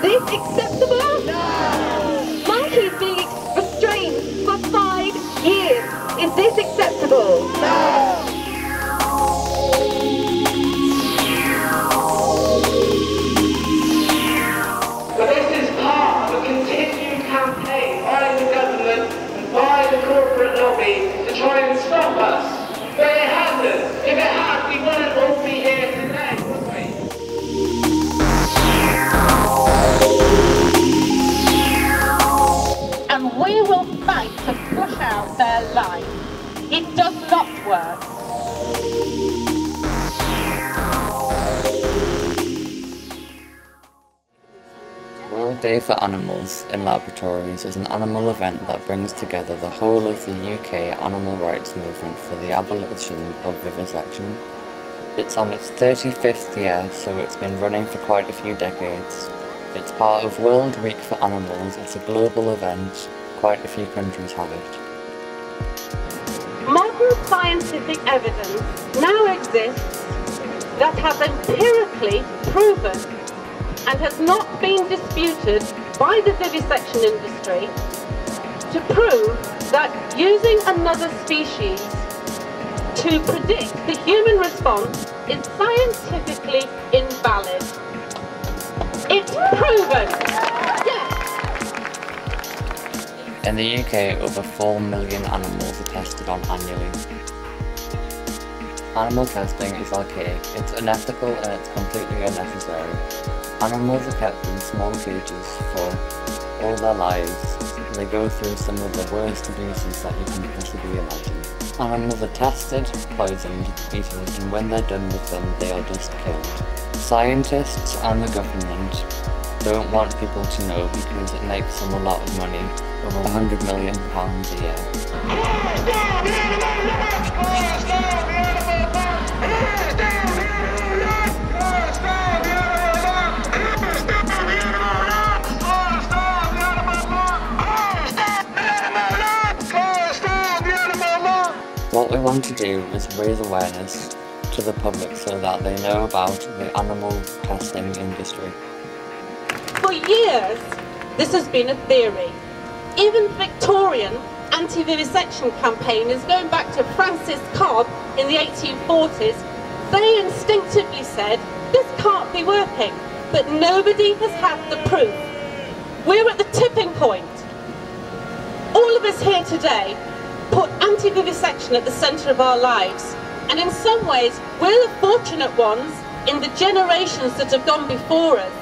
this acceptable? No! Monkeys being restrained for 5 years. Is this acceptable? No! But this is part of a continued campaign by the government and by the corporate lobby to try and stop us. But it hasn't. If it had, we wouldn't all be here today, would we? And we will fight to flush out their line. It does not work. World Day for Animals in Laboratories is an animal event that brings together the whole of the UK animal rights movement for the abolition of vivisection. It's on its 35th year, so it's been running for quite a few decades. It's part of World Week for Animals. It's a global event. Quite a few countries have it. Modern scientific evidence now exists that has empirically proven and has not been disputed by the vivisection industry to prove that using another species to predict the human response is scientifically invalid. It's proven! Yes! In the UK, over 4 million animals are tested on annually. Animal testing is archaic, it's unethical and it's completely unnecessary. Animals are kept in small cages for all their lives. They go through some of the worst abuses that you can possibly imagine. Animals are tested, poisoned, eaten, and when they're done with them, they are just killed. Scientists and the government don't want people to know because it makes them a lot of money, over £100 million a year. What we want to do is raise awareness to the public so that they know about the animal testing industry. For years, this has been a theory. Even Victorian anti-vivisection campaigners going back to Francis Cobb in the 1840s, they instinctively said, this can't be working, but nobody has had the proof. We're at the tipping point. All of us here today put anti-vivisection at the centre of our lives, and in some ways we're the fortunate ones in the generations that have gone before us,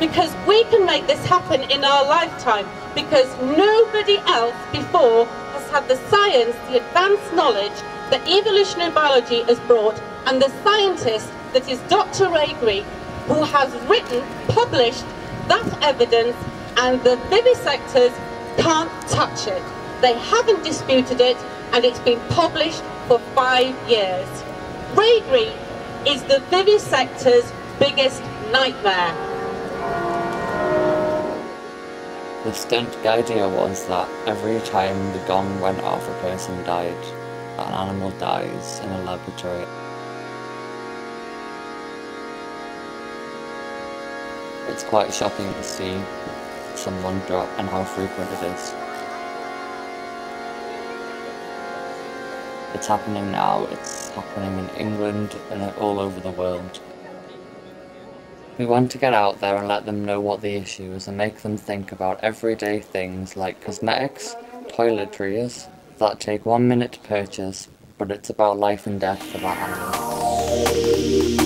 because we can make this happen in our lifetime, because nobody else before has had the science, the advanced knowledge that evolutionary biology has brought, and the scientist that is Dr. Ray Greig, who has written, published that evidence, and the vivisectors can't touch it. They haven't disputed it, and it's been published for 5 years. Ray Greig is the vivisector's biggest nightmare. The stunt idea was that every time the gong went off, a person died. An animal dies in a laboratory. It's quite shocking to see someone drop and how frequent it is. It's happening now, it's happening in England and all over the world. We want to get out there and let them know what the issue is and make them think about everyday things like cosmetics, toiletries, that take 1 minute to purchase, but it's about life and death for that animal.